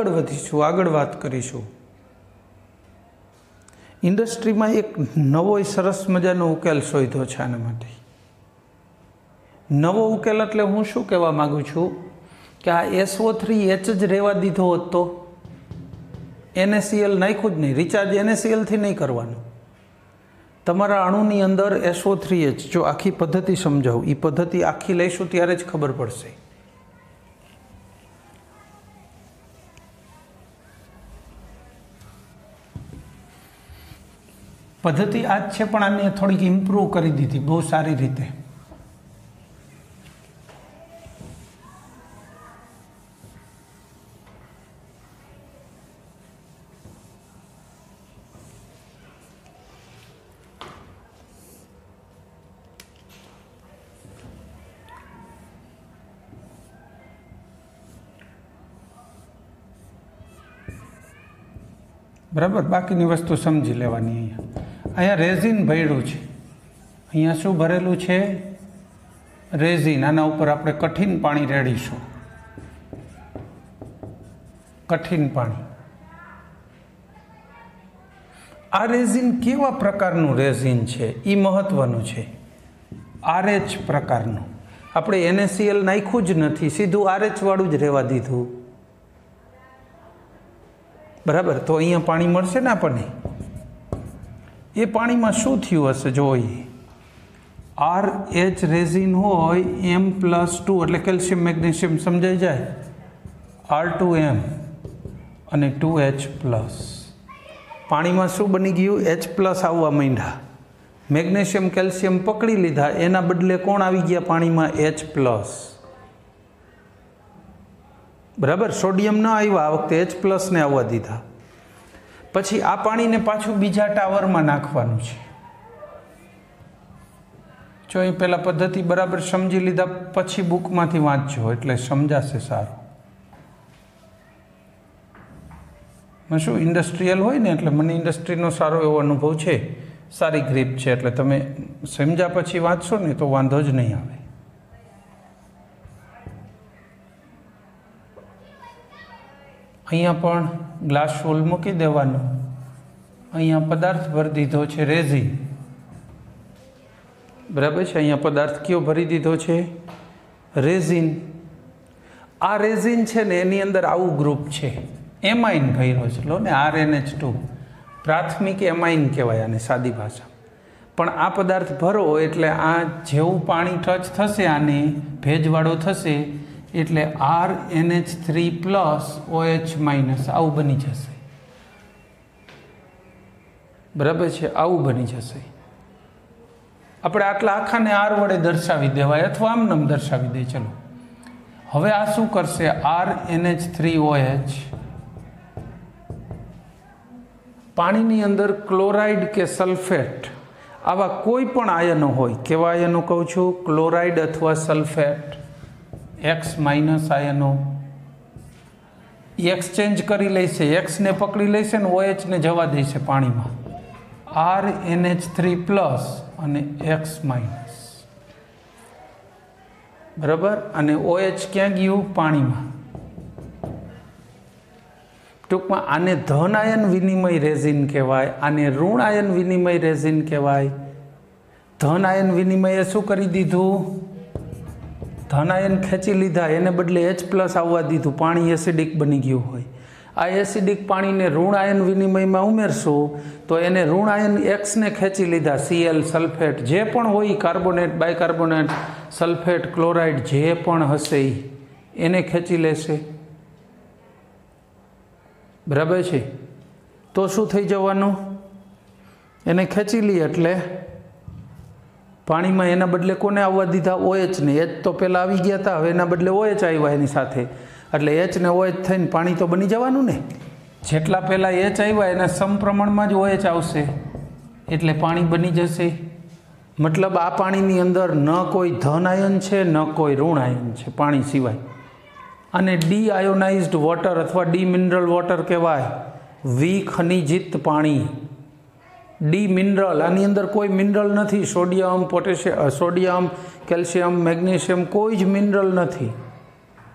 આગળ વધીશું, આગળ વાત કરીશું। ઇન્ડસ્ટ્રીમાં એક નવો સરસ મજાનો ઉકેલ શોધ્યો છે આના માટે। નવો ઉકેલ એટલે હું શું કહેવા માગું છું કે આ SO3H જ રહેવા દીધો હોત તો NaCl નાખ્યું જ નહીં, રિચાર્જ NaClથી નહીં કરવાનું। તમારા અણુની અંદર SO3H, જો આખી પદ્ધતિ સમજાવું, એ પદ્ધતિ આખી લઈશું ત્યારે જ ખબર પડશે। પદ્ધતિ આ જ છે, પણ આને થોડીક ઇમ્પ્રૂવ કરી દીધી બહુ સારી રીતે। બરાબર, બાકીની વસ્તુ સમજી લેવાની। અહીંયા રેઝિન ભર્યું છે, અહીંયા શું ભરેલું છે? રેઝિન। આના ઉપર આપણે કઠિન પાણી રેડીશું, કઠિન પાણી। આ રેઝિન કેવા પ્રકારનું રેઝિન છે એ મહત્વનું છે। RH પ્રકારનું। આપણે NaCl નાખ્યું જ નથી, સીધું RH વાળું જ રહેવા દીધું। બરાબર, તો અહીંયા પાણી મળશે ને આપણને। એ પાણીમાં શું થયું હશે જોઈએ, RH રેઝિન હોય M+2 એટલે કેલ્શિયમ મેગ્નેશિયમ સમજાઈ જાય, R2M અને 2H+। પાણીમાં શું બની ગયું? H+ આવવા માંડ્યા। મેગ્નેશિયમ કેલ્શિયમ પકડી લીધા, એના બદલે કોણ આવી ગયા પાણીમાં? H+। બરાબર, સોડિયમ ન આવ્યા, આ વખતે H+ ને આવવા દીધા। પછી આ પાણીને પાછું બીજા ટાવરમાં નાખવાનું છે। જો એ પહેલાં પદ્ધતિ બરાબર સમજી લીધા પછી બુકમાંથી વાંચજો એટલે સમજાશે સારું। શું ઇન્ડસ્ટ્રીયલ હોય ને એટલે મને ઇન્ડસ્ટ્રીનો સારો એવો અનુભવ છે, સારી ગ્રીપ છે, એટલે તમે સમજ્યા પછી વાંચશો ને તો વાંધો જ નહીં આવે। અહીંયા પણ ગ્લાસ ફૂલ મૂકી દેવાનો। અહીંયા પદાર્થ ભરી દીધો છે રેઝિન, બરાબર છે। અહીંયા પદાર્થ કયો ભરી દીધો છે? રેઝિન। આ રેઝિન છે ને એની અંદર આવું ગ્રુપ છે, એમાઇન ભર્યો છે, લો ને, RNH2 પ્રાથમિક એમાઇન કહેવાય આને સાદી ભાષા। પણ આ પદાર્થ ભરો એટલે આ જેવું પાણી ટચ થશે આને, ભેજવાળો થશે એટલે RNH3+ OH- આવું બની જશે। બરાબર છે, આવું બની જશે। આપણે આટલા આખાને R વડે દર્શાવી દેવાય અથવા આમ નામ દર્શાવી દે। ચલો હવે આ શું કરશે? RNH3OH પાણીની અંદર ક્લોરાઇડ કે સલ્ફેટ આવા કોઈ પણ આયનો હોય, કેવા આયનો કહું છું? ક્લોરાઇડ અથવા સલ્ફેટ, X- આયનો એક્સચેન્જ કરી લેશે, X ને પકડી લેશે ને OH ને જવા દેશે પાણીમાં, RNH3+ અને X-। બરાબર, અને OH ક્યાં ગયું? પાણીમાં। ટૂંકમાં આને ધન આયન વિનિમય રેઝિન કહેવાય, આને ઋણ આયન વિનિમય રેઝિન કહેવાય। ધન આયન વિનિમયે શું કરી દીધું? ધન આયન ખેંચી લીધા, એને બદલે H+ આવવા દીધું, પાણી એસિડિક બની ગયું હોય। આ એસિડિક પાણીને ઋણ આયન વિનિમયમાં ઉમેરશો તો એને ઋણ આયન X ને ખેંચી લીધા, Cl સલ્ફેટ જે પણ હોય, કાર્બોનેટ, બાયકાર્બોનેટ, સલ્ફેટ, ક્લોરાઇડ જે પણ હશે એને ખેંચી લેશે। બરાબર છે, તો શું થઈ જવાનું? એને ખેંચી લે એટલે પાણીમાં એના બદલે કોને આવવા દીધા? OH ને। H તો પહેલાં આવી ગયા હતા, હવે એના બદલે OH આવ્યા એની સાથે, એટલે H ને OH થઈને પાણી તો બની જવાનું ને। જેટલા પહેલાં H આવ્યા એના સમપ્રમાણમાં જ OH આવશે એટલે પાણી બની જશે। મતલબ આ પાણીની અંદર ન કોઈ ધન આયન છે ન કોઈ ઋણ આયન છે પાણી સિવાય। આને ડી આયોનાઇઝ્ડ વોટર અથવા ડી મિનરલ વોટર કહેવાય, વિખનિજિત પાણી। ડી મિનરલ, આની અંદર કોઈ મિનરલ નથી, sodium, potassium, sodium, calcium, magnesium કોઈ જ મિનરલ નથી।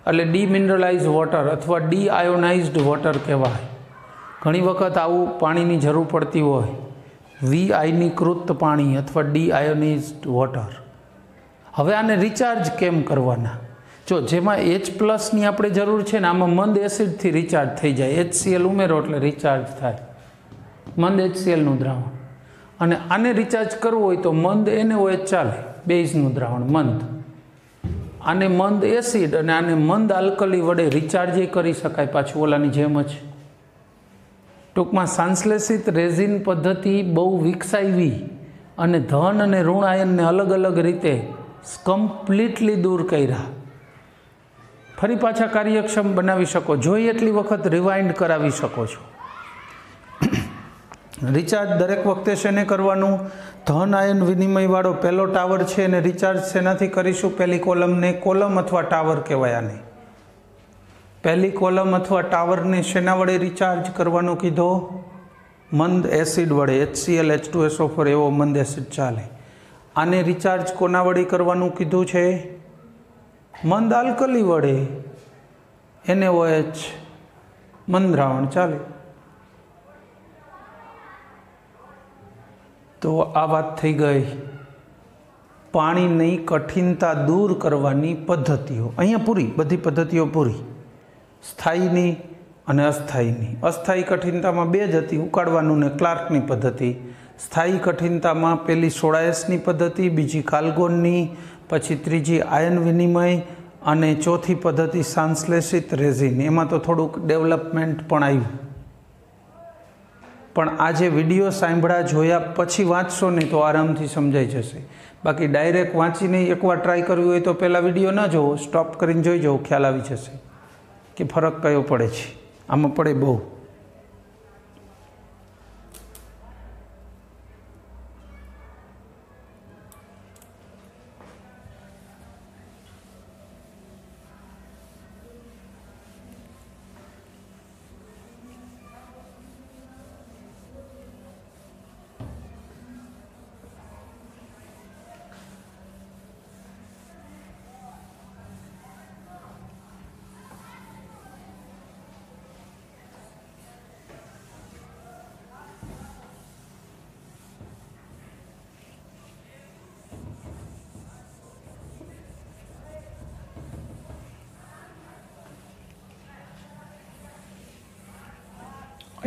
એટલે ડીમિનરલાઇઝ વોટર અથવા ડીઆયોનાઇઝ્ડ વોટર કહેવાય. ઘણી વખત આવું પાણીની જરૂર પડતી હોય, વિઆયનીકૃત પાણી અથવા ડીઆયોનાઇઝ્ડ વોટર. હવે આને રિચાર્જ કેમ કરવાના? જો જેમાં H+ની આપણે જરૂર છે ને, આમાં મંદ એસિડથી રિચાર્જ થઈ જાય. HCl ઉમેરો એટલે રિચાર્જ થાય, મંદ HClનું દ્રાવણ. અને આને રિચાર્જ કરવું હોય તો મંદ NaOH ચાલે, બેઝનું દ્રાવણ મંદ. આને મંદ એસિડ અને આને મંદ આલ્કલી વડે રિચાર્જ કરી શકાય, પાછું ઓલાની જેમ જ. ટૂંકમાં સંશ્લેષિત રેઝિન પદ્ધતિ બહુ વિકસાવી અને ધન અને ઋણ આયનને અલગ અલગ રીતે કમ્પ્લીટલી દૂર કર્યા. ફરી પાછા કાર્યક્ષમ બનાવી શકો, જોઈએ એટલી વખત રિવાઇન્ડ કરાવી શકો છો. રિચાર્જ દરેક વખતે શેને કરવાનું? ધન આયન વિનિમયવાળો પહેલો ટાવર છે એને રિચાર્જ શેનાથી કરીશું? પહેલી કોલમને કોલમ અથવા ટાવર કહેવાય. આને પહેલી કોલમ અથવા ટાવરને શેના વડે રિચાર્જ કરવાનું કીધો? મંદ એસિડ વડે. HCl H2SO4 એવો મંદ એસિડ ચાલે. આને રિચાર્જ કોના વડે કરવાનું કીધું છે? મંદ આલ્કલી વડે. NaOH મંદ દ્રાવણ ચાલે. તો આ વાત થઈ ગઈ પાણીની કઠિનતા દૂર કરવાની પદ્ધતિઓ. અહીંયા પૂરી, બધી પદ્ધતિઓ પૂરી. સ્થાયીની અને અસ્થાયીની. અસ્થાયી કઠિનતામાં બે જ હતી, ઉકાળવાનું ને ક્લાર્કની પદ્ધતિ. સ્થાયી કઠિનતામાં પેલી સોડાયસની પદ્ધતિ, બીજી કાલ્ગોનની, પછી ત્રીજી આયન વિનિમય અને ચોથી પદ્ધતિ સંશ્લેષિત રેઝિન. એમાં તો થોડુંક ડેવલપમેન્ટ પણ આવ્યું. પણ આ જે વિડીયો સાંભળ્યા જોયા પછી વાંચશો ને તો આરામથી સમજાઈ જશે. બાકી ડાયરેક્ટ વાંચીને એકવાર ટ્રાય કરવી હોય તો પહેલાં વિડીયો ન જોવો, સ્ટોપ કરીને જોઈ જવો, ખ્યાલ આવી જશે કે ફરક કયો પડે છે. આમાં પડે બહુ.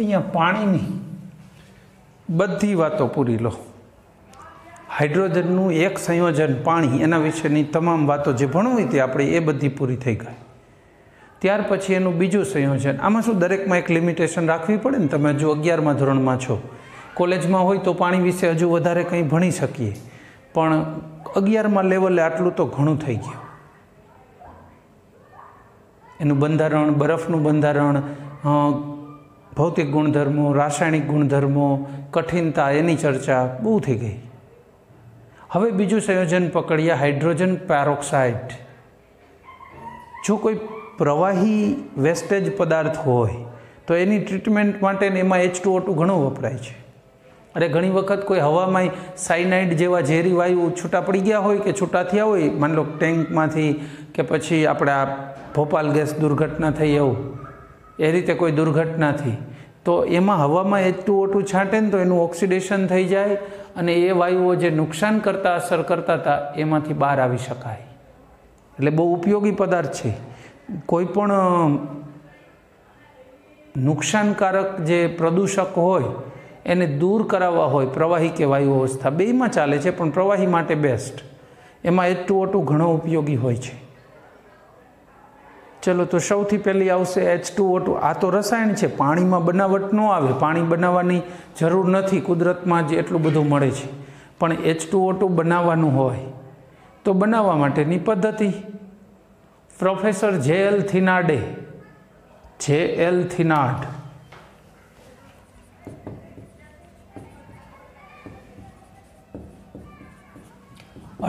અહીંયા પાણીની બધી વાતો પૂરી લો. હાઇડ્રોજનનું એક સંયોજન પાણી, એના વિશેની તમામ વાતો જે ભણવી હતી આપણે એ બધી પૂરી થઈ ગઈ. ત્યાર પછી એનું બીજું સંયોજન. આમાં શું દરેકમાં એક લિમિટેશન રાખવી પડે ને. તમે જો 11મા ધોરણમાં છો, કોલેજમાં હોય તો પાણી વિશે હજુ વધારે કંઈ ભણી શકીએ, પણ 11મા લેવલે આટલું તો ઘણું થઈ ગયું. એનું બંધારણ, બરફનું બંધારણ, ભૌતિક ગુણધર્મો, રાસાયણિક ગુણધર્મો, કઠિનતા, એની ચર્ચા બહુ થઈ ગઈ. હવે બીજું સંયોજન પકડીએ, હાઇડ્રોજન પેરોક્સાઇડ. જો કોઈ પ્રવાહી વેસ્ટેજ પદાર્થ હોય તો એની ટ્રીટમેન્ટ માટે એમાં H2O2 ઘણું વપરાય છે. અરે ઘણી વખત કોઈ હવામાં સાયનાઇડ જેવા ઝેરી વાયુ છૂટા પડી ગયા હોય કે છૂટા થયા હોય, માની લો ટેન્કમાંથી કે પછી આપણે આ ભોપાલ ગેસ દુર્ઘટના થઈ એવું, એ રીતે કોઈ દુર્ઘટનાથી, તો એમાં હવામાં H2O2 છાંટે ને તો એનું ઓક્સિડેશન થઈ જાય અને એ વાયુઓ જે નુકસાન કરતા, અસર કરતા હતા એમાંથી બહાર આવી શકાય. એટલે બહુ ઉપયોગી પદાર્થ છે. કોઈ પણ નુકસાનકારક જે પ્રદૂષક હોય એને દૂર કરાવવા હોય, પ્રવાહી કે વાયુ અવસ્થા બેયમાં ચાલે છે, પણ પ્રવાહી માટે બેસ્ટ. એમાં H2O2 ઘણો ઉપયોગી હોય છે. ચલો, તો સૌથી પહેલી આવશે H2O2. આ તો રસાયણ છે, પાણીમાં બનાવટ ન આવે, પાણી બનાવવાની જરૂર નથી, કુદરતમાં જ એટલું બધું મળે છે. પણ H2O2 બનાવવાનું હોય તો બનાવવા માટેની પદ્ધતિ પ્રોફેસર J.L. થિનાર્ડે, J.L. થિનાર્ડ,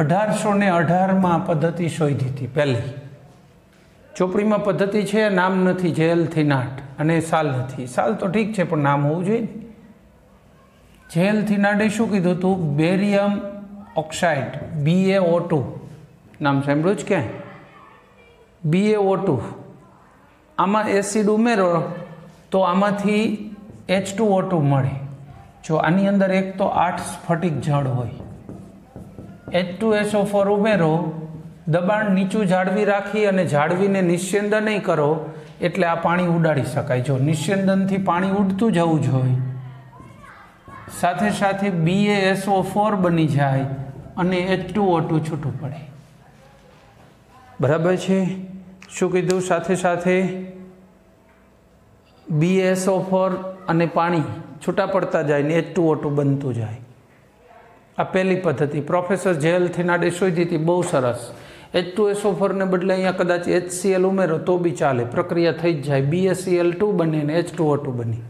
(1818) પદ્ધતિ શોધી હતી. પહેલી ચોપડીમાં પદ્ધતિ છે, નામ નથી, J.L. થિનાર્ડ, અને સાલ નથી. સાલ તો ઠીક છે પણ નામ હોવું જોઈએ. J.L. થિનાર્ડે શું કીધું હતું? બેરિયમ ઓક્સાઇડ, BaO2 નામ સાંભળ્યું જ ક્યાંય? BaO2 આમાં એસિડ ઉમેરો તો આમાંથી H2O2 મળે। જો આની અંદર એક તો 8 સ્ફટિક જળ હોય, H2SO4 ઉમેરો, દબાણ નીચું જાળવી રાખી અને જાળવીને નિસ્યંદન નહીં કરો એટલે આ પાણી ઉડાડી શકાય। જો નિસ્યંદનથી પાણી ઉડતું જવું જોઈએ, સાથે સાથે BaSO4 બની જાય અને H2O2 છૂટું પડે। બરાબર છે? શું કીધું? સાથે સાથે BaSO4 અને પાણી છૂટા પડતા જાય ને H2O2 બનતું જાય। આ પહેલી પદ્ધતિ પ્રોફેસર JL થેનાડે શોધી હતી, બહુ સરસ। H2SO4 ને બદલે અહીંયા કદાચ HCl ઉમેરો તો બી ચાલે, પ્રક્રિયા થઈ જ જાય, BaCl2 બને ને H2O2 બની।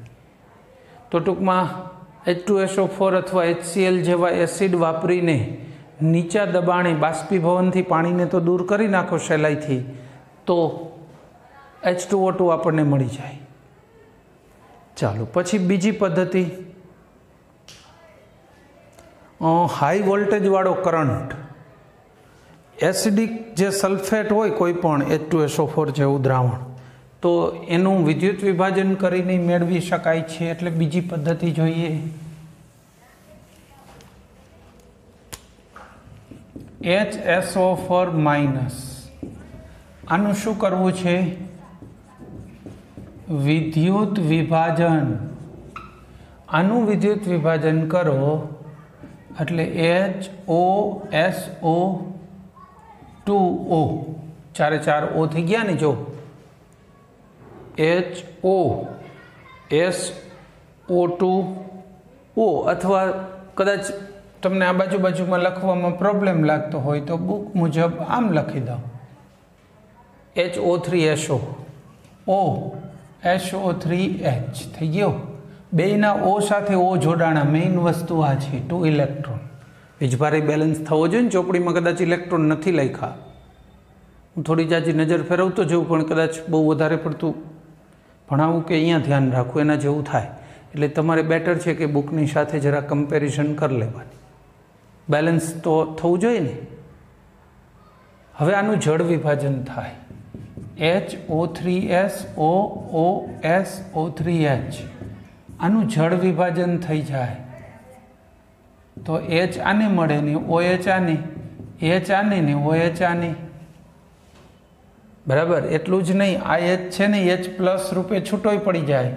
તો ટૂંકમાં H2SO4 અથવા HCl જેવા એસિડ વાપરીને નીચા દબાણે બાષ્પીભવનથી પાણીને તો દૂર કરી નાખો સહેલાઈથી, તો H2O2 આપણને મળી જાય। ચાલો પછી બીજી પદ્ધતિ, હાઈ વોલ્ટેજ વાળો કરંટ, એસિડિક જે સલ્ફેટ હોય કોઈ પણ H2SO4 જેવું દ્રાવણ, તો એનું વિદ્યુત વિભાજન કરીને મેળવી શકાય છે। એટલે બીજી પદ્ધતિ જોઈએ, HSO4 માઇનસ। આનું શું કરવું છે? વિદ્યુત વિભાજન। આનું વિદ્યુત વિભાજન કરો એટલે HOSO2O, 4 4 O થઈ ગયા ને, જો HOSO2O, અથવા કદાચ તમને આ બાજુમાં લખવામાં પ્રોબ્લેમ લાગતો હોય તો બુક મુજબ આમ લખી દો, HO3SO, OSO3H થઈ ગયો। બેયના O સાથે O જોડાણા, મેઇન વસ્તુ આ છે, 2 ઇલેક્ટ્રોન। વીજભારે બેલેન્સ થવો જોઈએ ને, ચોપડીમાં કદાચ ઇલેક્ટ્રોન નથી લખ્યા, હું થોડી જાજી નજર ફેરવતો જઉં પણ કદાચ બહુ વધારે પડતું ભણાવું કે અહીંયા ધ્યાન રાખવું એના જેવું થાય, એટલે તમારે બેટર છે કે બુકની સાથે જરા કમ્પેરિઝન કરી લેવાની, બેલેન્સ તો થવું જોઈએ ને। હવે આનું જળ વિભાજન થાય, HO3SOOSO3H, આનું જળ વિભાજન થઈ જાય તો H આને મળે ને OH આને, H આને ને OH આને। બરાબર? એટલું જ નહીં, આ H છે ને H પ્લસ રૂપે છૂટોય પડી જાય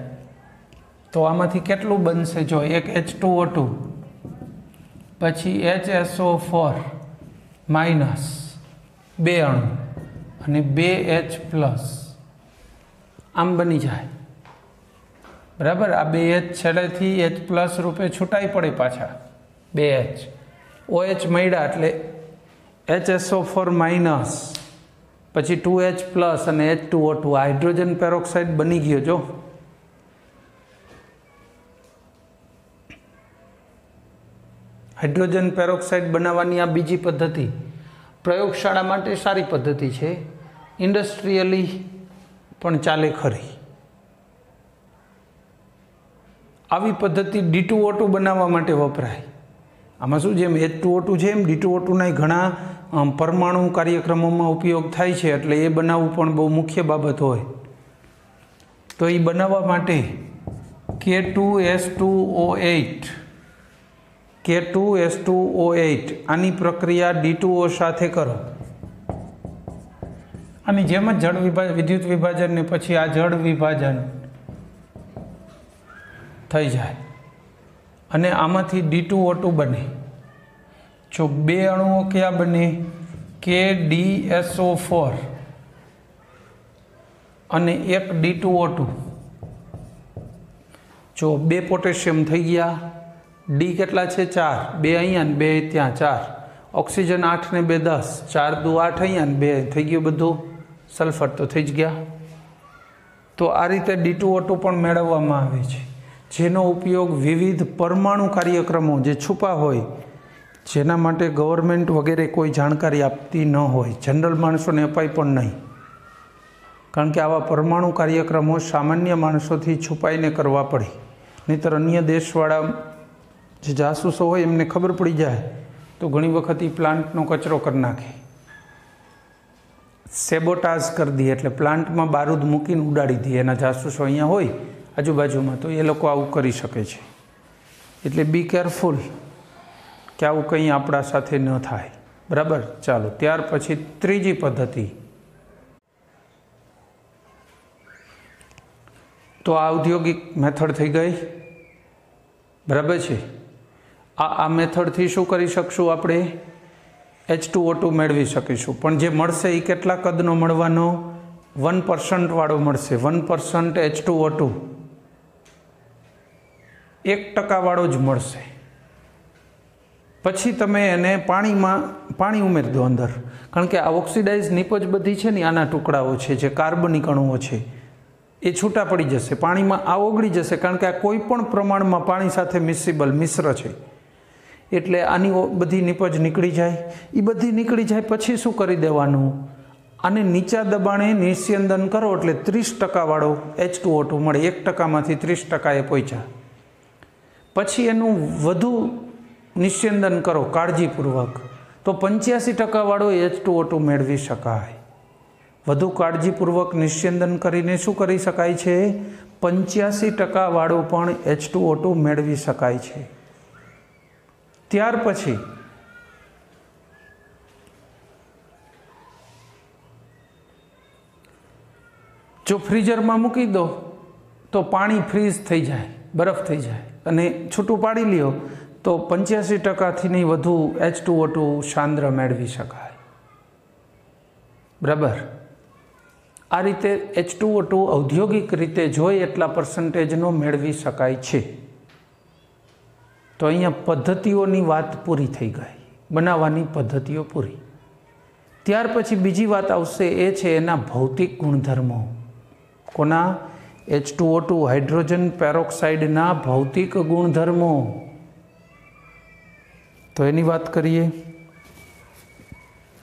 તો આમાંથી કેટલું બનશે? જો એક H2O2, પછી HSO4 માઇનસ 2 અણુ અને 2H પ્લસ, આમ બની જાય। બરાબર? આ 2H છેલ્લેથી H પ્લસ રૂપે છૂટાઈ પડે પાછા, 2H OH મળ્યા એટલે HSO4 માઇનસ, પછી 2H પ્લસ અને H2O2, હાઇડ્રોજન પેરોક્સાઇડ બની ગયો। જો હાઇડ્રોજન પેરોક્સાઇડ બનાવવાની આ બીજી પદ્ધતિ પ્રયોગશાળા માટે સારી પદ્ધતિ છે, ઇન્ડસ્ટ્રીયલી પણ ચાલે ખરી। આવી પદ્ધતિ D2O2 બનાવવા માટે વપરાય। આમાં શું, જેમ H2O2 છે એમ D2O2ના ઘણા પરમાણુ કાર્યક્રમોમાં ઉપયોગ થાય છે, એટલે એ બનાવવું પણ બહુ મુખ્ય બાબત હોય। તો એ બનાવવા માટે K2S2O8 આની પ્રક્રિયા D2O સાથે કરો, આની જેમ જ જળ વિદ્યુત વિભાજન ને પછી આ જળ વિભાજન થઈ જાય અને આમાંથી D2O2 બને। જો 2 અણુઓ ક્યાં બને? KDSO4 અને 1 D2O2। જો 2 પોટેશિયમ થઈ ગયા, D કેટલા છે? 4, 2 અહીંયા ને 2 ત્યાં, 4 ઓક્સિજન 8 ને 2 10, 4 દુ 8 અહીંયા ને 2 થઈ ગયું, બધું સલ્ફર તો થઈ જ ગયા। તો આ રીતે D2O2 પણ મેળવવામાં આવે છે, જેનો ઉપયોગ વિવિધ પરમાણુ કાર્યક્રમો જે છુપા હોય, જેના માટે ગવર્મેન્ટ વગેરે કોઈ જાણકારી આપતી ન હોય, જનરલ માણસોને અપાય પણ નહીં, કારણ કે આવા પરમાણુ કાર્યક્રમો સામાન્ય માણસોથી છુપાઈને કરવા પડે, નહીંતર અન્ય દેશવાળા જે જાસૂસો હોય એમને ખબર પડી જાય તો ઘણી વખત એ પ્લાન્ટનો કચરો કરી નાખે। સેબોટાજ કરી દઈએ, એટલે પ્લાન્ટમાં બારૂદ મૂકીને ઉડાડી દઈએ, એના જાસૂસો અહીંયા હોય આજુબાજુમાં, તો એ લોકો આવું કરી શકે છે. એટલે બી કેરફુલ કે આવું કંઈ આપણા સાથે ન થાય. બરાબર. ચાલો, ત્યાર પછી ત્રીજી પદ્ધતિ. તો આ ઔદ્યોગિક મેથડ થઈ ગઈ. બરાબર છે. આ મેથડથી શું કરી શકશું આપણે? H2O2 મેળવી શકીશું. પણ જે મળશે એ કેટલા કદનો મળવાનો? 1% વાળો મળશે. 1% H2O2 1% વાળો જ મળશે. પછી તમે એને પાણી ઉમેરી દો અંદર, કારણ કે આ ઓક્સિડાઇઝ નિપજ બધી છે ને આના ટુકડાઓ છે, જે કાર્બનિક અણુઓ છે એ છૂટા પડી જશે પાણીમાં. આ ઓગળી જશે, કારણ કે આ કોઈ પણ પ્રમાણમાં પાણી સાથે મિશ્ર છે. એટલે આની બધી નિપજ નીકળી જાય. એ બધી નીકળી જાય પછી શું કરી દેવાનું? આને નીચા દબાણે નિસ્યંદન કરો, એટલે 30% વાળો H2O2 મળે. 1%માંથી 30% એ પહોંચ્યા. પછી એનું વધુ નિસ્યંદન કરો કાળજીપૂર્વક, તો 85% વાળો H2O2 મેળવી શકાય. વધુ કાળજીપૂર્વક નિસ્યંદન કરીને શું કરી શકાય છે? 85% વાળો પણ H2O2 મેળવી શકાય છે. ત્યાર પછી જો ફ્રીઝરમાં મૂકી દો તો પાણી ફ્રીઝ થઈ જાય, બરફ થઈ જાય, અને છૂટું પાડી લ્યો તો 85%થી નહીં વધુ H2O2 સાંદ્ર મેળવી શકાય. બરાબર. આ રીતે H2O2 ઔદ્યોગિક રીતે જોઈએ એટલા પર્સન્ટેજનો મેળવી શકાય છે. તો અહીંયા પદ્ધતિઓની વાત પૂરી થઈ ગઈ, બનાવવાની પદ્ધતિઓ પૂરી. ત્યાર પછી બીજી વાત આવશે, એ છે એના ભૌતિક ગુણધર્મો. કોના? H2O2 હાઇડ્રોજન પેરોક્સાઇડના ભૌતિક ગુણધર્મો. તો એની વાત કરીએ.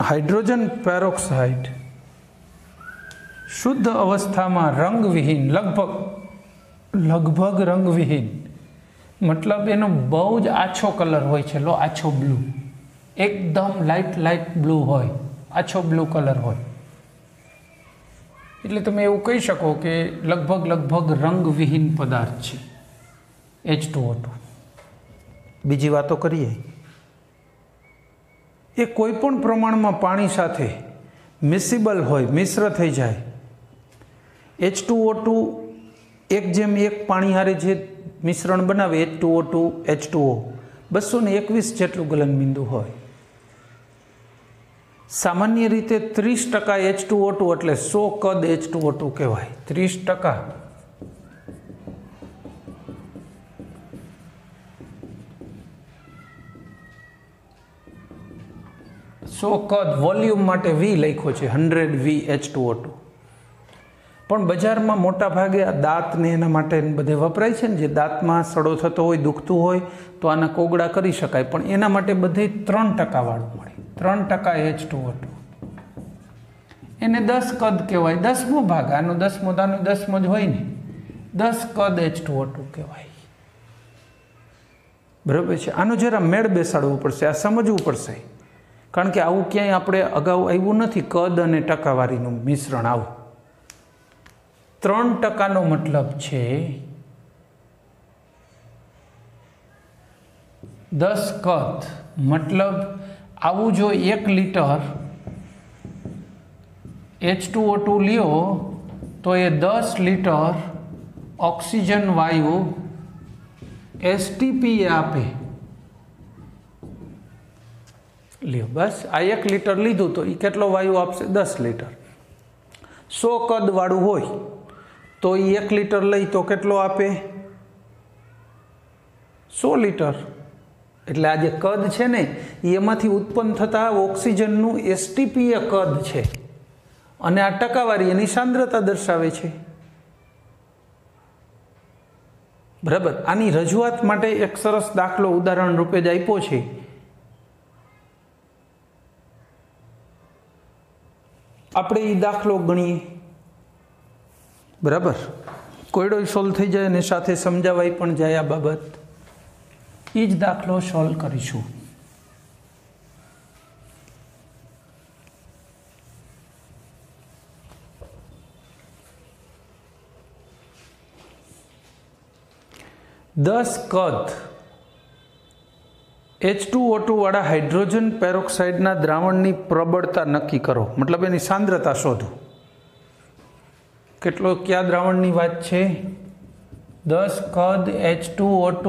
હાઇડ્રોજન પેરોક્સાઇડ શુદ્ધ અવસ્થામાં રંગવિહીન, લગભગ રંગવિહીન, મતલબ એનો બહુ જ આછો કલર હોય છે, આછો બ્લુ, એકદમ લાઇટ બ્લુ હોય, આછો બ્લુ કલર હોય. એટલે તમે એવું કહી શકો કે લગભગ રંગવિહીન પદાર્થ છે H2O2. બીજી વાતો કરીએ. એ કોઈ પણ પ્રમાણમાં પાણી સાથે મિસિબલ હોય, મિશ્ર થઈ જાય. H2O2 1:1 પાણી હારે જે મિશ્રણ બનાવે H2O2 H2O 221 જેટલું ગલનબિંદુ હોય. સામાન્ય રીતે 30% H2O2 એટલે 100 કદ H2O2 કહેવાય. 30%. કદ વોલ્યુમ માટે V લખ્યો છે, 100 V H2O2. પણ બજારમાં મોટા ભાગે આ દાંતને એના માટે બધે વપરાય છે ને, જે દાંતમાં સડો થતો હોય, દુખતું હોય તો આના કોગળા કરી શકાય, પણ એના માટે બધે 3% વાળું મળે. 3% H2O2 એને 10 કદ કહેવાય. 10મો ભાગ, આનો 10મો દાનો 10મો જ હોય ને, 10 કદ H2O2 કહેવાય. બરાબર છે. આનો જરા મેળ બેસાડવો પડશે, આ સમજવું પડશે, કારણ કે આવું ક્યાંય આપણે અગાઉ આવ્યું નથી, કદ અને ટકાવારીનું મિશ્રણ. આવું 3%નો મતલબ છે 10 કદ, મતલબ આવું જો 1 લીટર H2O2 લ્યો તો એ 10 લીટર ઓક્સિજન વાયુ STP આપે. લ્યો, બસ આ 1 લીટર લીધું તો એ કેટલો વાયુ આપશે? 10 લીટર. 100 કદ વાળું હોય તો એ 1 લીટર લઈ તો કેટલો આપે? 100 લીટર. એટલે આ જે કદ છે ને એમાંથી ઉત્પન્ન થતા ઓક્સિજનનું STP એ કદ છે, અને આ ટકાવારી એની સાંદ્રતા દર્શાવે છે. બરાબર. આની રજૂઆત માટે એક સરસ દાખલો ઉદાહરણ રૂપે જ આપ્યો છે. આપણે એ દાખલો ગણીએ. બરાબર. કોયડો સોલ્વ થઈ જાય અને સાથે સમજાવાય પણ જાય આ બાબત. એ જ દાખલો સોલ્વ કરીશું. 10 કદ H2O2 વાળા હાઇડ્રોજન પેરોક્સાઇડના દ્રાવણની પ્રબળતા નક્કી કરો, મતલબ એની સાંદ્રતા શોધો. કેટલો કયા દ્રાવણની વાત છે? 10 કદ H2O2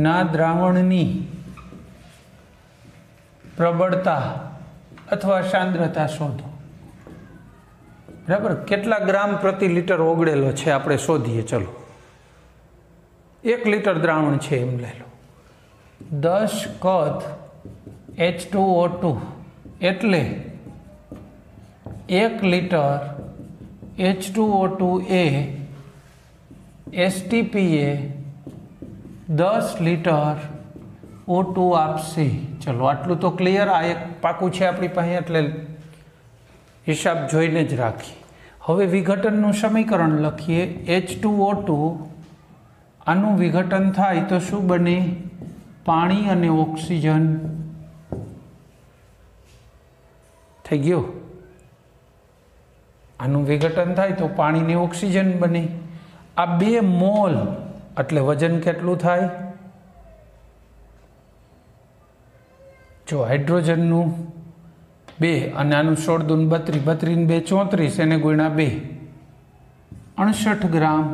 ના દ્રાવણની પ્રબળતા અથવા સાંદ્રતા શોધો. બરાબર, કેટલા ગ્રામ પ્રતિ લીટર ઓગળેલો છે આપણે શોધીએ. ચલો, 1 લીટર દ્રાવણ છે એમ લઈ લો. 10 કદ H2O2 એટલે 1 લીટર H2O2 એ STPએ 10 લીટર O2 આપશે. ચલો, આટલું તો ક્લિયર. આ એક પાકું છે આપણી પાસે, એટલે હિસાબ જોઈને જ રાખીએ. હવે વિઘટનનું સમીકરણ લખીએ. H2O2 આનું વિઘટન થાય તો શું બને? પાણી અને ઓક્સિજન થઈ ગયું. આનું વિઘટન થાય તો પાણી ને ઓક્સિજન બને. આ 2 મોલ એટલે વજન કેટલું થાય? જો હાઇડ્રોજનનું 2 અને આનું 16 દૂન 32, 32 ને 2 34, એને ગુણ્યા 2, 68 ગ્રામ.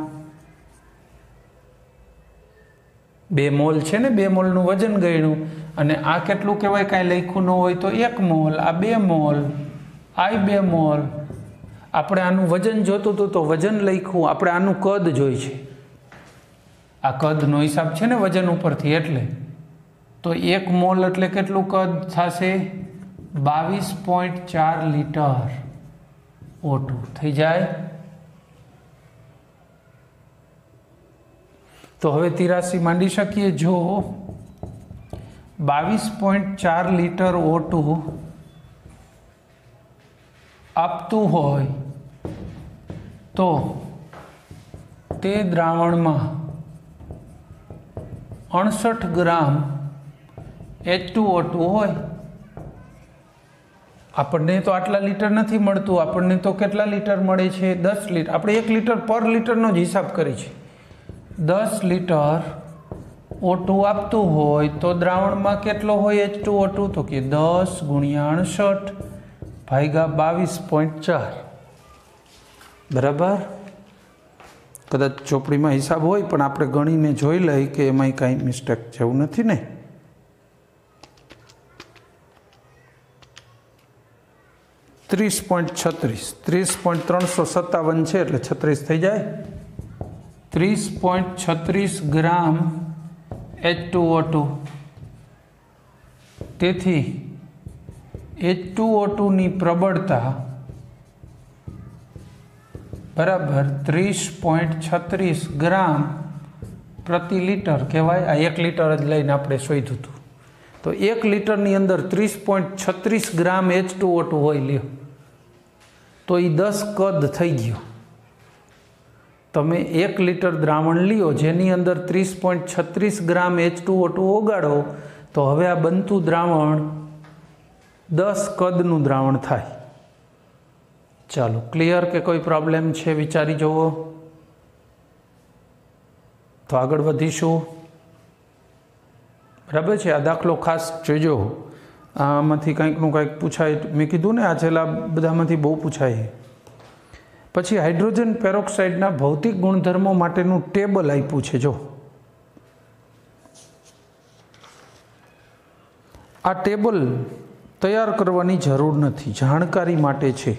2 મોલ છે ને, 2 મોલનું વજન ગણ્યું. અને આ કેટલું કહેવાય? કાંઈ લખ્યું ન હોય તો 1 મોલ. આ 2 મોલ, આ 2 મોલ. આપણે આનું વજન જોતું હતું તો વજન લખ્યું. આપણે આનું કદ જોઈ છે. આ કદનો હિસાબ છે ને વજન ઉપરથી, એટલે તો 1 મોલ એટલે કેટલું કદ થશે? 22.4 લીટર O2 થઈ જાય. તો હવે 83 માંડી શકીએ. જો 22.4 લીટર O2 આપતું હોય તો તે દ્રાવણમાં 68 ગ્રામ H2O2 હોય. આપણને તો આટલા લીટર નથી મળતું. આપણને તો કેટલા લીટર મળે છે? 10 લીટર. આપણે 1 લીટર પર લીટરનો જ હિસાબ કરી છે. 10 લીટર O2 આપતું હોય તો દ્રાવણમાં કેટલો હોય H2O2? તો કે 10 ગુણ્યા 68 ભાગ્યા 22.4. બરાબર. કદાચ ચોપડીમાં હિસાબ હોય પણ આપણે ગણીને જોઈ લઈએ કે એમાં કાંઈ મિસ્ટેક જેવું નથી ને. 30.36, 30.357 છે એટલે 36 થઈ જાય. 30.36 ગ્રામ H2O2. તેથી H2O2ની પ્રબળતા બરાબર 30.36 ગ્રામ પ્રતિ લીટર કહેવાય. આ 1 લીટર જ લઈને આપણે શોધ્યું હતું. તો 1 લીટરની અંદર 30.36 ગ્રામ H2O2 હોય લ્યો તો એ 10 કદ થઈ ગયું. તમે 1 લીટર દ્રાવણ લ્યો જેની અંદર 30.36 ગ્રામ H2O2 ઓગાળો તો હવે આ બનતું દ્રાવણ 10 કદનું દ્રાવણ થાય. ચાલો, ક્લિયર કે કોઈ પ્રોબ્લેમ છે? વિચારી જુઓ. તો આગળ વધીશું. બરાબર છે. આ દાખલો ખાસ જોજો. આમાંથી કંઈકનું કંઈક પૂછાય. મેં કીધું ને આ છેલ્લા બધામાંથી બહુ પૂછાય. પછી હાઇડ્રોજન પેરોક્સાઇડના ભૌતિક ગુણધર્મો માટેનું ટેબલ આપ્યું છે. જો આ ટેબલ તૈયાર કરવાની જરૂર નથી, જાણકારી માટે છે.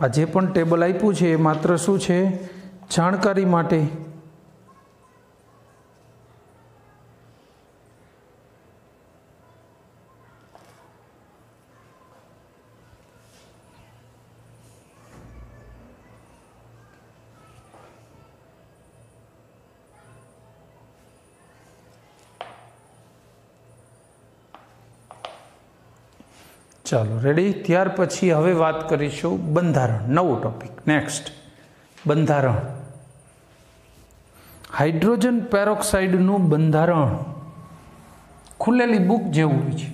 આ જે પણ ટેબલ આપ્યું છે એ માત્ર શું છે? જાણકારી માટે. ચાલો, રેડી. ત્યાર પછી હવે વાત કરીશું બંધારણ. નવું ટોપિક. નેક્સ્ટ, બંધારણ. હાઇડ્રોજન પેરોક્સાઇડનું બંધારણ ખુલેલી બુક જેવું હોય છે.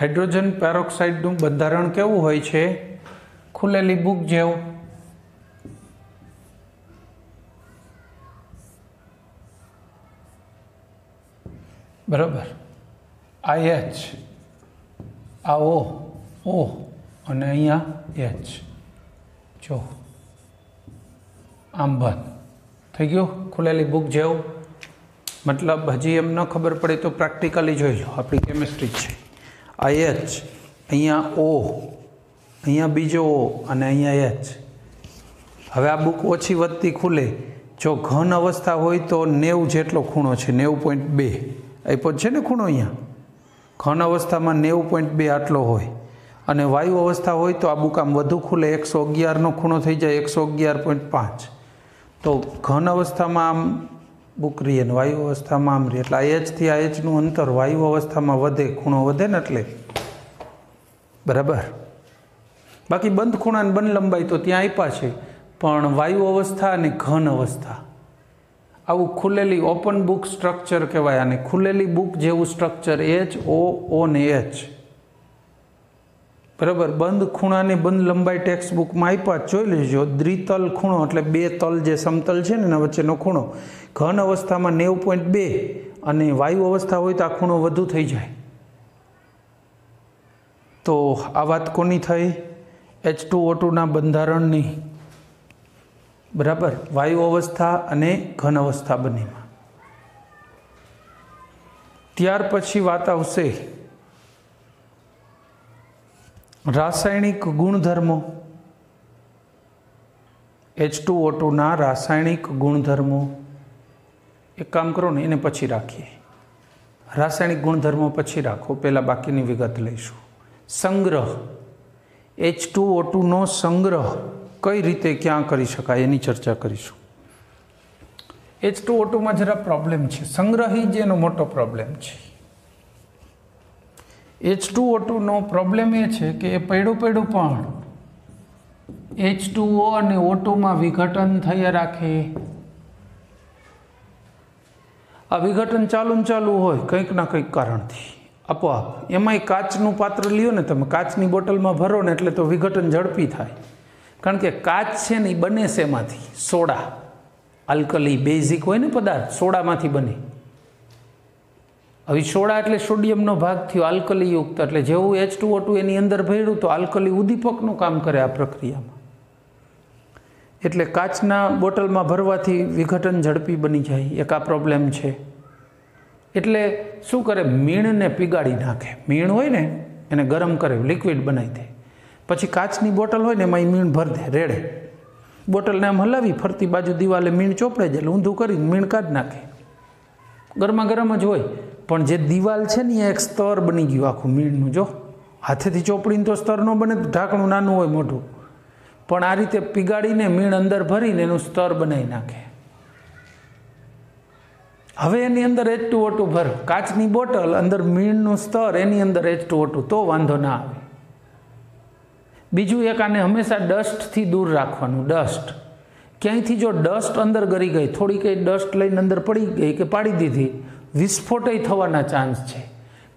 હાઇડ્રોજન પેરોક્સાઇડનું બંધારણ કેવું હોય છે? ખુલેલી બુક જેવું. બરાબર. IH, આ O અને અહીંયા H. જો આમ બંધ થઈ ગયું, ખુલેલી બુક જેવું. મતલબ હજી એમ ન ખબર પડે તો પ્રેક્ટિકલી જોઈ લો, આપણી કેમિસ્ટ્રી છે. IH, અહીંયા O, અહીંયા બીજો O અને અહીંયા H. હવે આ બુક ઓછી વધતી ખુલે. જો ઘન અવસ્થા હોય તો 90 જેટલો ખૂણો છે, 90.2 આપ્યો છે ને ખૂણો અહીંયા. ઘન અવસ્થામાં 90.2 આટલો હોય અને વાયુ અવસ્થા હોય તો આ બુક આમ વધુ ખુલે, 111નો ખૂણો થઈ જાય 111.5. તો ઘન અવસ્થામાં આમ બુક રહીએ ને વાયુ અવસ્થામાં આમ રહીએ, એટલે IH થી IHનું અંતર વાયુ અવસ્થામાં વધે, ખૂણો વધે ને એટલે બરાબર. બાકી બંધ ખૂણા અને બંધ લંબાઈ તો ત્યાં આપ્યા છે, પણ વાયુ અવસ્થા અને ઘન અવસ્થા આવું ખુલેલી ઓપન બુક સ્ટ્રક્ચર કહેવાય. અને ખુલેલી બુક જેવું સ્ટ્રક્ચર H, O ને H. બરાબર. બંધ ખૂણાની બંધ લંબાઈ ટેક્સ્ટ બુકમાં આપ્યા જોઈ લેજો. દ્વિતલ ખૂણો એટલે બે તલ જે સમતલ છે ને એના વચ્ચેનો ખૂણો. ઘન અવસ્થામાં 90.2 અને વાયુ અવસ્થા હોય તો આ ખૂણો વધુ થઈ જાય. તો આ વાત કોની થઈ? H2O2ના બંધારણની. બરાબર. વાયુ અવસ્થા અને ઘન અવસ્થા બંનેમાં. ત્યાર પછી વાત આવશે રાસાયણિક ગુણધર્મો. H2O2ના રાસાયણિક ગુણધર્મો. એક કામ કરો ને, એને પછી રાખીએ. રાસાયણિક ગુણધર્મો પછી રાખો, પહેલાં બાકીની વિગત લઈશું. સંગ્રહ. H2O2નો સંગ્રહ કઈ રીતે ક્યાં કરી શકાય એની ચર્ચા કરીશું. H2O2માં જરા પ્રોબ્લેમ છે, સંગ્રહી જ એનો મોટો પ્રોબ્લેમ છે. H2O2નો પ્રોબ્લેમ એ છે કે એ પડ્યું પણ H2O અને O2માં વિઘટન થયા રાખે. આ વિઘટન ચાલુ હોય કંઈક ના કંઈક કારણથી આપોઆપ. એમાંય કાચનું પાત્ર લ્યો ને તમે, કાચની બોટલમાં ભરો ને એટલે તો વિઘટન ઝડપી થાય. કારણ કે કાચ છે ને એ બને શેમાંથી? સોડા. આલ્કલી બેઝિક હોય ને પદાર્થ, સોડામાંથી બને. હવે સોડા એટલે સોડિયમનો ભાગ થયો, આલ્કલીયુક્ત. એટલે જેવું H2O2 એની અંદર ભર્યું તો આલ્કલી ઉદ્દીપકનું કામ કરે આ પ્રક્રિયામાં. એટલે કાચના બોટલમાં ભરવાથી વિઘટન ઝડપી બની જાય, એક આ પ્રોબ્લેમ છે. એટલે શું કરે? મીણને પીગાડી નાખે. મીણ હોય ને એને ગરમ કરે, લિક્વિડ બનાવી દે. પછી કાચની બોટલ હોય ને એમાં મીણ ભરી દે રેડે. બોટલને આમ હલાવી ફરતી બાજુ દિવાલે મીણ ચોપડે જાય, ઊંધું કરીને મીણ કાઢી નાખે. ગરમા ગરમ જ હોય, પણ જે દિવાલ છે ને એક સ્તર બની ગયું આખું મીણનું. જો હાથેથી ચોપડીને તો સ્તર ન બને, ઢાંકણું નાનું હોય મોટું, પણ આ રીતે પીગાડીને મીણ અંદર ભરીને એનું સ્તર બનાવી નાખે. હવે એની અંદર H2O2 ભર, કાચની બોટલ અંદર મીણનું સ્તર, એની અંદર H2O2, તો વાંધો ના આવે. બીજું એક, આને હંમેશા ડસ્ટથી દૂર રાખવાનું. ડસ્ટ ક્યાંયથી જો ડસ્ટ અંદર ગરી ગઈ, થોડી કંઈ ડસ્ટ લઈને અંદર પડી ગઈ કે પાડી દીધી, વિસ્ફોટય થવાના ચાન્સ છે.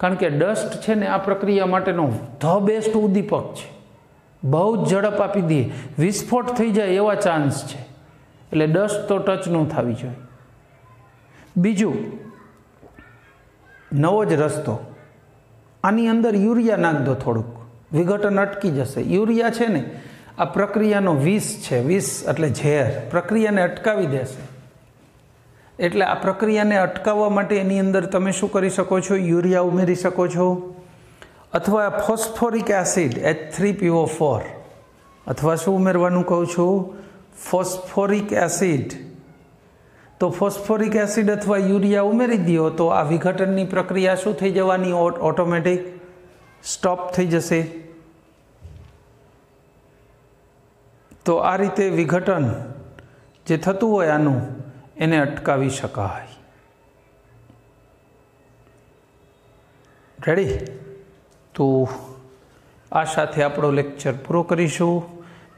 કારણ કે ડસ્ટ છે ને આ પ્રક્રિયા માટેનો ધ બેસ્ટ ઉદ્દીપક છે. બહુ જ ઝડપ આપી દે, વિસ્ફોટ થઈ જાય એવા ચાન્સ છે. એટલે ડસ્ટ તો ટચ ન થવી જોઈએ. બીજું, નવો જ રસ્તો, આની અંદર યુરિયા નાખ દો થોડુંક, વિઘટન અટકી જશે. યુરિયા છે ને આ પ્રક્રિયાનો વિષ છે. વિષ એટલે ઝેર, પ્રક્રિયાને અટકાવી દેશે. એટલે આ પ્રક્રિયાને અટકાવવા માટે એની અંદર તમે શું કરી શકો છો? યુરિયા ઉમેરી શકો છો, અથવા ફોસ્ફોરિક એસિડ H3PO4, અથવા શું ઉમેરવાનું કહું છું? Phosphoric acid. તો ફોસ્ફોરિક એસિડ અથવા યુરિયા ઉમેરી દો તો આ વિઘટનની પ્રક્રિયા શું થઈ જવાની? ઓટોમેટિક સ્ટોપ થઈ જશે. તો આ રીતે વિઘટન જે થતું હોય આનું, એને અટકાવી શકાય. રેડી? તો આ સાથે આપણો લેક્ચર પૂરો કરીશું.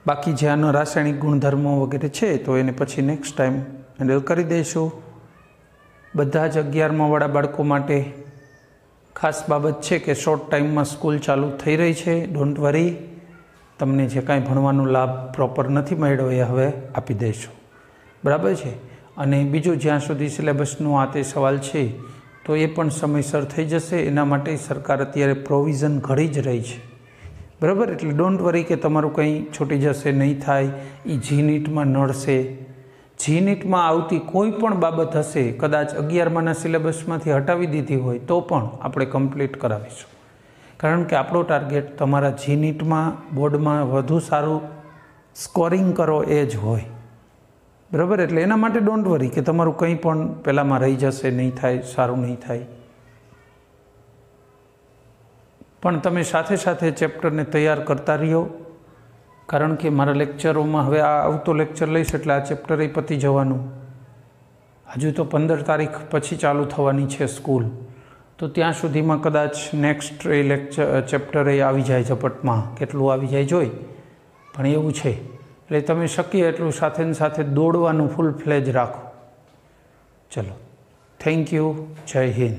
બાકી જે આનો રાસાયણિક ગુણધર્મો વગેરે છે તો એને પછી નેક્સ્ટ ટાઈમ હેન્ડલ કરી દઈશું. બધા જ 11મા વાળા બાળકો માટે ખાસ બાબત છે કે શોર્ટ ટાઈમમાં સ્કૂલ ચાલુ થઈ રહી છે. ડોન્ટ વરી, તમને જે કાંઈ ભણવાનો લાભ પ્રોપર નથી મળ્યો એ હવે આપી દઈશું, બરાબર છે. અને બીજું, જ્યાં સુધી સિલેબસનો આ તે સવાલ છે તો એ પણ સમયસર થઈ જશે. એના માટે સરકાર અત્યારે પ્રોવિઝન ઘડી જ રહી છે, બરાબર. એટલે ડોન્ટ વરી કે તમારું કંઈ છૂટી જશે, નહીં થાય. એ GNETમાં નડશે. GNETમાં આવતી કોઈ પણ બાબત હશે, કદાચ 11માના સિલેબસમાંથી હટાવી દીધી હોય તો પણ આપણે કમ્પ્લીટ કરાવીશું. કારણ કે આપણો ટાર્ગેટ તમારા GNETમાં બોર્ડમાં વધુ સારું સ્કોરિંગ કરો એ જ હોય, બરાબર. એટલે એના માટે ડોન્ટ વરી કે તમારું કંઈ પણ પહેલાંમાં રહી જશે, નહીં થાય, સારું નહીં થાય. પણ તમે સાથે સાથે ચેપ્ટરને તૈયાર કરતા રહ્યો. કારણ કે મારા લેક્ચરોમાં હવે આ આવતો લેક્ચર લઈશ એટલે આ ચેપ્ટર એ પતી જવાનું. હજુ તો 15 તારીખ પછી ચાલુ થવાની છે સ્કૂલ, તો ત્યાં સુધીમાં કદાચ નેક્સ્ટ એ ચેપ્ટર એ આવી જાય ઝપટમાં. કેટલું આવી જાય જોઈ, પણ એવું છે. એટલે તમે શક્ય એટલું સાથે ને સાથે દોડવાનું ફૂલ ફ્લેજ રાખો. ચલો, થેન્ક યુ. જય હિન્દ.